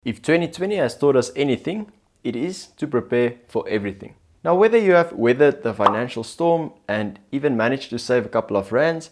If 2020 has taught us anything, it is to prepare for everything. Now, whether you have weathered the financial storm and even managed to save a couple of rands,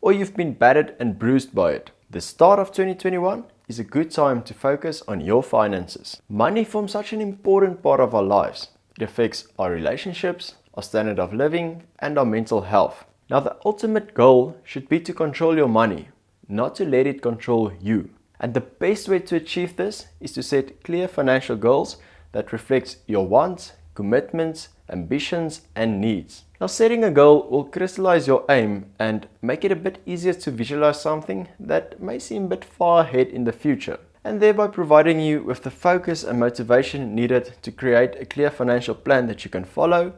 or you've been battered and bruised by it, the start of 2021 is a good time to focus on your finances. Money forms such an important part of our lives. It affects our relationships, our standard of living, and our mental health. Now, the ultimate goal should be to control your money, not to let it control you. And the best way to achieve this is to set clear financial goals that reflects your wants, commitments, ambitions, and needs. Now, setting a goal will crystallize your aim and make it a bit easier to visualize something that may seem a bit far ahead in the future, and thereby providing you with the focus and motivation needed to create a clear financial plan that you can follow,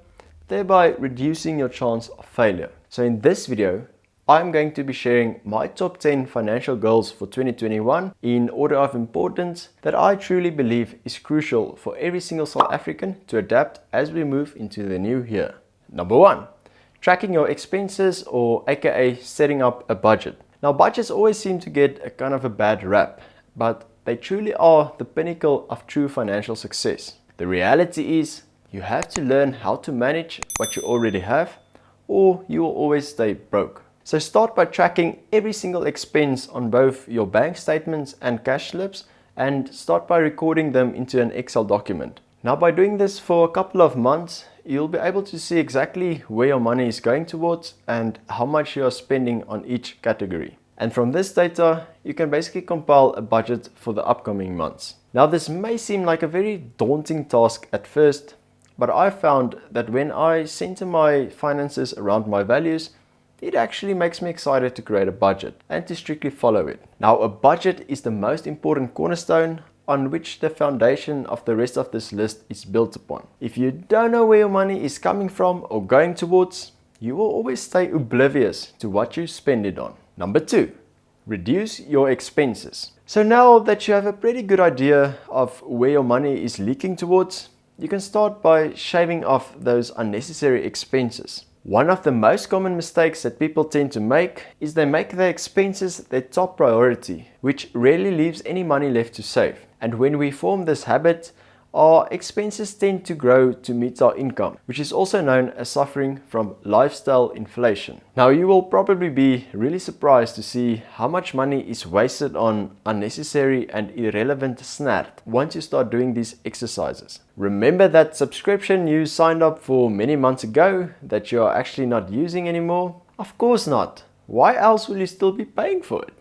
thereby reducing your chance of failure. So in this video, I'm going to be sharing my top 10 financial goals for 2021 in order of importance that I truly believe is crucial for every single South African to adapt as we move into the new year. Number 1, tracking your expenses, or aka setting up a budget. Now, budgets always seem to get a kind of a bad rap, but they truly are the pinnacle of true financial success. The reality is you have to learn how to manage what you already have, or you will always stay broke. So start by tracking every single expense on both your bank statements and cash slips, and start by recording them into an Excel document. Now, by doing this for a couple of months, you'll be able to see exactly where your money is going towards and how much you are spending on each category. And from this data, you can basically compile a budget for the upcoming months. Now, this may seem like a very daunting task at first, but I found that when I center my finances around my values, it actually makes me excited to create a budget and to strictly follow it. Now, a budget is the most important cornerstone on which the foundation of the rest of this list is built upon. If you don't know where your money is coming from or going towards, you will always stay oblivious to what you spend it on. Number 2, reduce your expenses. So now that you have a pretty good idea of where your money is leaking towards, you can start by shaving off those unnecessary expenses. One of the most common mistakes that people tend to make is they make their expenses their top priority, which rarely leaves any money left to save. And when we form this habit, our expenses tend to grow to meet our income, which is also known as suffering from lifestyle inflation. Now, you will probably be really surprised to see how much money is wasted on unnecessary and irrelevant snart once you start doing these exercises. Remember that subscription you signed up for many months ago that you are actually not using anymore? Of course not. Why else will you still be paying for it?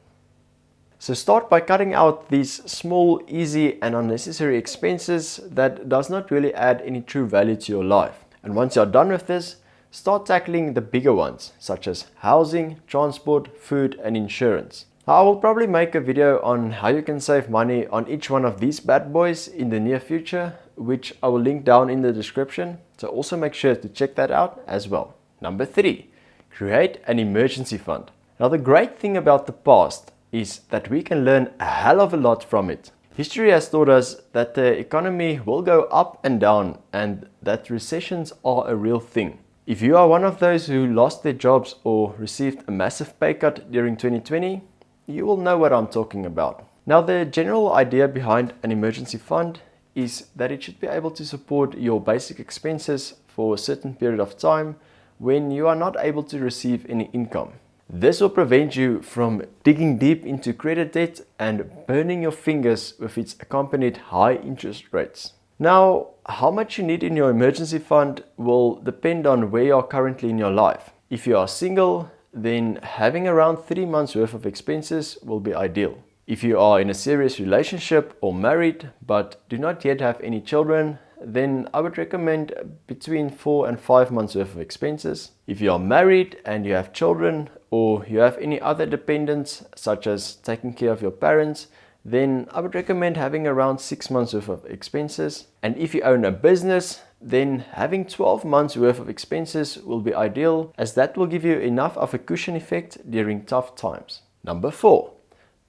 So start by cutting out these small, easy and unnecessary expenses that does not really add any true value to your life. And once you're done with this, start tackling the bigger ones, such as housing, transport, food and insurance. Now, I will probably make a video on how you can save money on each one of these bad boys in the near future, which I will link down in the description. So also make sure to check that out as well. Number 3, create an emergency fund. Now, the great thing about the past is that we can learn a hell of a lot from it. History has taught us that the economy will go up and down and that recessions are a real thing. If you are one of those who lost their jobs or received a massive pay cut during 2020, you will know what I'm talking about. Now, the general idea behind an emergency fund is that it should be able to support your basic expenses for a certain period of time when you are not able to receive any income. This will prevent you from digging deep into credit debt and burning your fingers with its accompanied high interest rates. Now, how much you need in your emergency fund will depend on where you are currently in your life. If you are single, then having around 3 months worth of expenses will be ideal. If you are in a serious relationship or married but do not yet have any children, then I would recommend between 4 and 5 months worth of expenses. If you are married and you have children, or you have any other dependents such as taking care of your parents, then I would recommend having around 6 months worth of expenses. And if you own a business, then having 12 months worth of expenses will be ideal, as that will give you enough of a cushion effect during tough times. Number 4,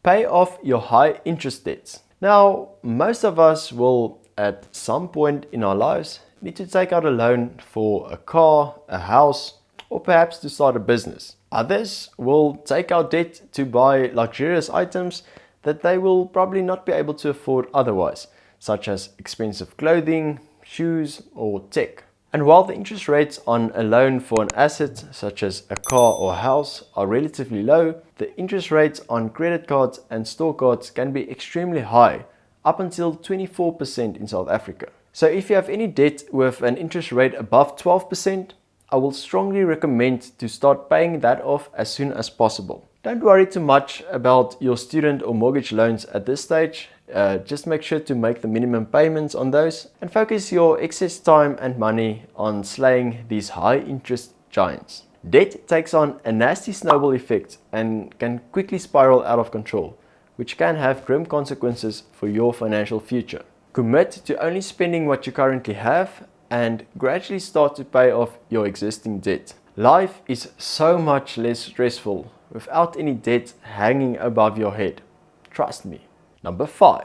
pay off your high interest debts. Now, most of us will at some point in our lives need to take out a loan for a car, a house, or perhaps to start a business. Others will take out debt to buy luxurious items that they will probably not be able to afford otherwise, such as expensive clothing, shoes, or tech. And while the interest rates on a loan for an asset such as a car or house are relatively low, the interest rates on credit cards and store cards can be extremely high, up until 24% in South Africa. So if you have any debt with an interest rate above 12%, I will strongly recommend to start paying that off as soon as possible. Don't worry too much about your student or mortgage loans at this stage. Just make sure to make the minimum payments on those and focus your excess time and money on slaying these high interest giants. Debt takes on a nasty snowball effect and can quickly spiral out of control, which can have grim consequences for your financial future. Commit to only spending what you currently have and gradually start to pay off your existing debt. Life is so much less stressful without any debt hanging above your head. Trust me. Number 5,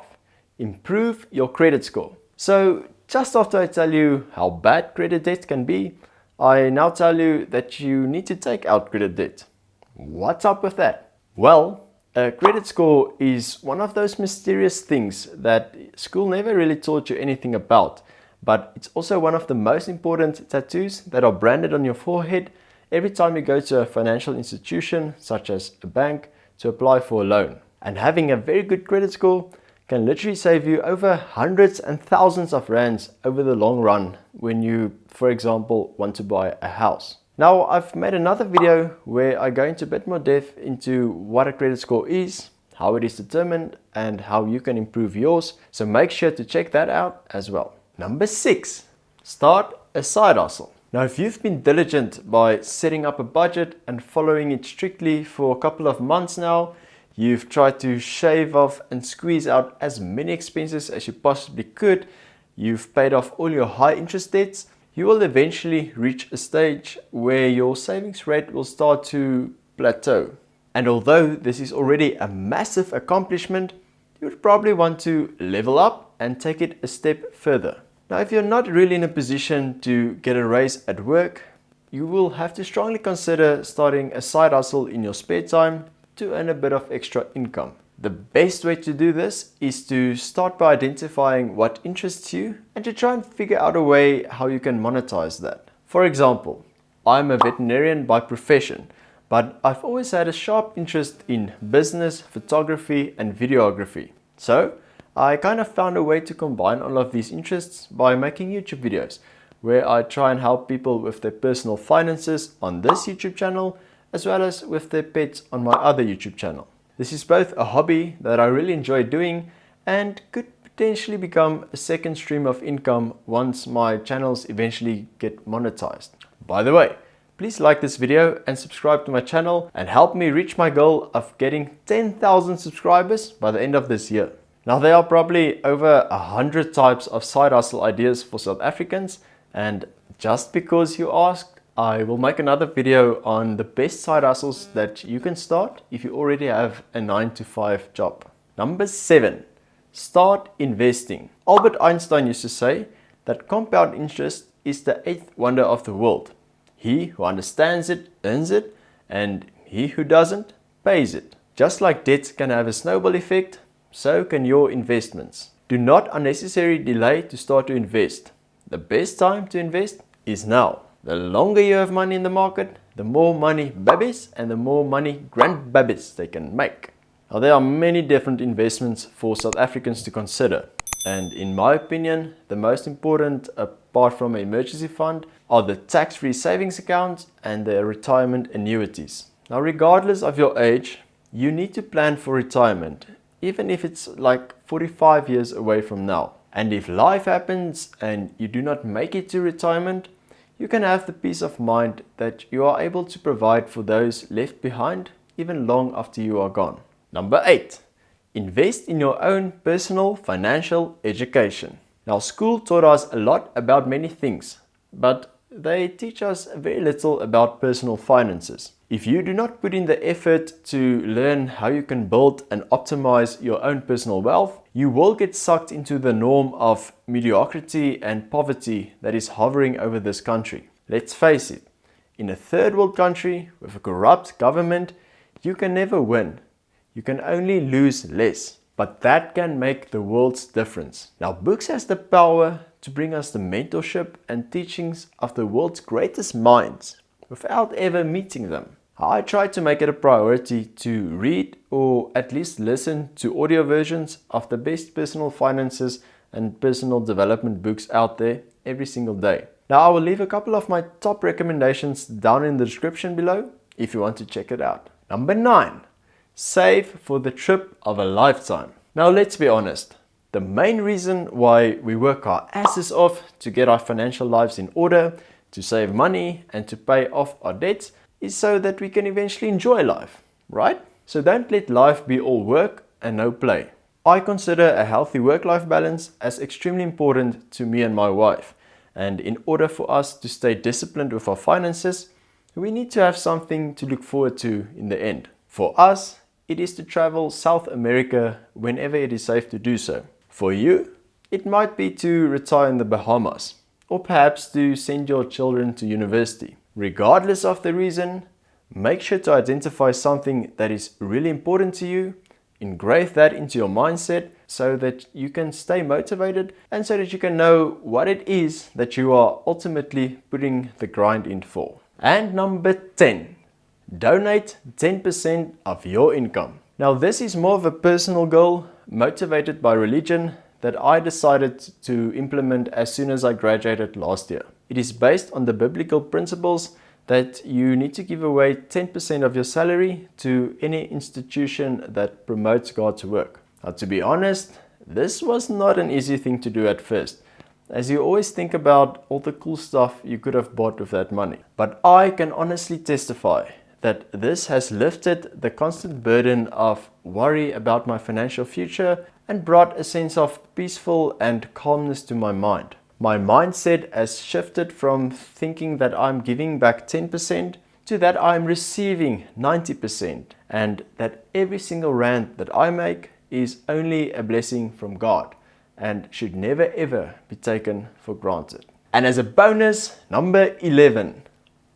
improve your credit score. So just after I tell you how bad credit debt can be, I now tell you that you need to take out credit debt. What's up with that? Well, a credit score is one of those mysterious things that school never really taught you anything about, but it's also one of the most important tattoos that are branded on your forehead every time you go to a financial institution such as a bank to apply for a loan. And having a very good credit score can literally save you over hundreds and thousands of rands over the long run when you, for example, want to buy a house. Now, I've made another video where I go into a bit more depth into what a credit score is, how it is determined, and how you can improve yours. So make sure to check that out as well. Number 6, start a side hustle. Now, if you've been diligent by setting up a budget and following it strictly for a couple of months now, you've tried to shave off and squeeze out as many expenses as you possibly could, you've paid off all your high interest debts, you will eventually reach a stage where your savings rate will start to plateau. And although this is already a massive accomplishment, you would probably want to level up and take it a step further. Now, if you're not really in a position to get a raise at work, you will have to strongly consider starting a side hustle in your spare time to earn a bit of extra income. The best way to do this is to start by identifying what interests you and to try and figure out a way how you can monetize that. For example, I'm a veterinarian by profession, but I've always had a sharp interest in business, photography, and videography. So I kind of found a way to combine all of these interests by making YouTube videos where I try and help people with their personal finances on this YouTube channel as well as with their pets on my other YouTube channel. This is both a hobby that I really enjoy doing and could potentially become a second stream of income once my channels eventually get monetized. By the way, please like this video and subscribe to my channel and help me reach my goal of getting 10,000 subscribers by the end of this year. Now, there are probably over 100 types of side hustle ideas for South Africans, and just because you asked, I will make another video on the best side hustles that you can start if you already have a 9-to-5 job. Number 7, start investing. Albert Einstein used to say that compound interest is the 8th wonder of the world. He who understands it earns it, and he who doesn't pays it. Just like debt can have a snowball effect, so can your investments. Do not unnecessarily delay to start to invest. The best time to invest is now. The longer you have money in the market, the more money babies and the more money grandbabies they can make. Now, there are many different investments for South Africans to consider. And in my opinion, the most important, apart from an emergency fund, are the tax-free savings accounts and the retirement annuities. Now, regardless of your age, you need to plan for retirement, even if it's like 45 years away from now. And if life happens and you do not make it to retirement, you can have the peace of mind that you are able to provide for those left behind even long after you are gone. Number 8, invest in your own personal financial education. Now, school taught us a lot about many things, but they teach us very little about personal finances. If you do not put in the effort to learn how you can build and optimize your own personal wealth, you will get sucked into the norm of mediocrity and poverty that is hovering over this country. Let's face it, in a third world country with a corrupt government, you can never win. You can only lose less. but that can make the world's difference. Now, books has the power to bring us the mentorship and teachings of the world's greatest minds without ever meeting them. I try to make it a priority to read or at least listen to audio versions of the best personal finances and personal development books out there every single day. Now, I will leave a couple of my top recommendations down in the description below if you want to check it out. Number 9, save for the trip of a lifetime. Now, let's be honest. The main reason why we work our asses off to get our financial lives in order, to save money and to pay off our debts is so that we can eventually enjoy life, right? So don't let life be all work and no play. I consider a healthy work-life balance as extremely important to me and my wife. And in order for us to stay disciplined with our finances, we need to have something to look forward to in the end. For us, it is to travel South America whenever it is safe to do so. For you, it might be to retire in the Bahamas, or perhaps to send your children to university. Regardless of the reason, make sure to identify something that is really important to you, engrave that into your mindset so that you can stay motivated and so that you can know what it is that you are ultimately putting the grind in for. And number 10, donate 10% of your income. Now, this is more of a personal goal motivated by religion that I decided to implement as soon as I graduated last year. It is based on the biblical principles that you need to give away 10% of your salary to any institution that promotes God's work. Now, to be honest, this was not an easy thing to do at first, as you always think about all the cool stuff you could have bought with that money. But I can honestly testify that this has lifted the constant burden of worry about my financial future and brought a sense of peaceful and calmness to my mind. My mindset has shifted from thinking that I'm giving back 10% to that I'm receiving 90% and that every single rand that I make is only a blessing from God and should never ever be taken for granted. And as a bonus, number 11,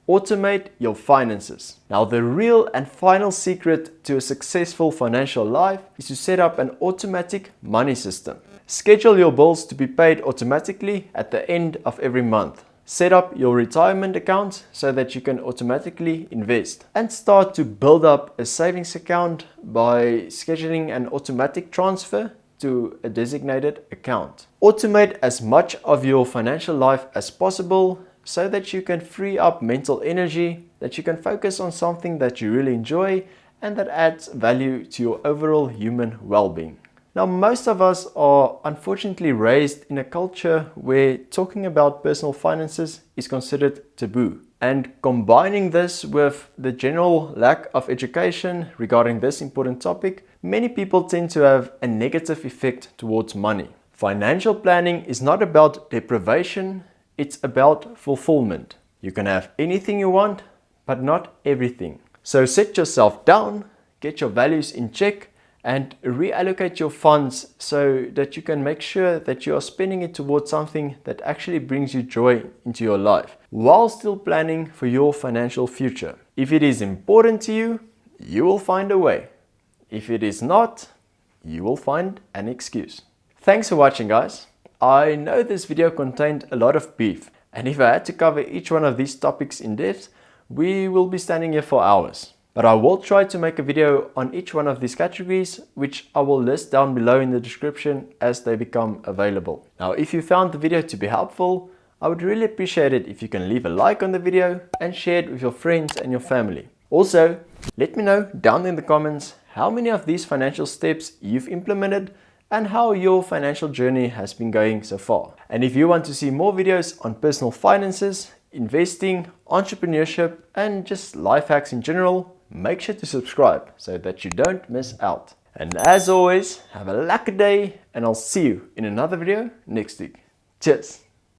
automate your finances. Now, the real and final secret to a successful financial life is to set up an automatic money system. Schedule your bills to be paid automatically at the end of every month. Set up your retirement account so that you can automatically invest. And start to build up a savings account by scheduling an automatic transfer to a designated account. Automate as much of your financial life as possible so that you can free up mental energy, that you can focus on something that you really enjoy and that adds value to your overall human well-being. Now, most of us are unfortunately raised in a culture where talking about personal finances is considered taboo. And combining this with the general lack of education regarding this important topic, many people tend to have a negative effect towards money. Financial planning is not about deprivation, it's about fulfillment. You can have anything you want, but not everything. So set yourself down, get your values in check, and reallocate your funds so that you can make sure that you are spending it towards something that actually brings you joy into your life, while still planning for your financial future. If it is important to you, you will find a way. If it is not, you will find an excuse. Thanks for watching, guys. I know this video contained a lot of beef, and if I had to cover each one of these topics in depth, we will be standing here for hours. But I will try to make a video on each one of these categories, which I will list down below in the description as they become available. Now, if you found the video to be helpful, I would really appreciate it if you can leave a like on the video and share it with your friends and your family. Also, let me know down in the comments how many of these financial steps you've implemented and how your financial journey has been going so far. And if you want to see more videos on personal finances, investing, entrepreneurship, and just life hacks in general, make sure to subscribe so that you don't miss out. And as always, have a lucky day, and I'll see you in another video next week. Cheers!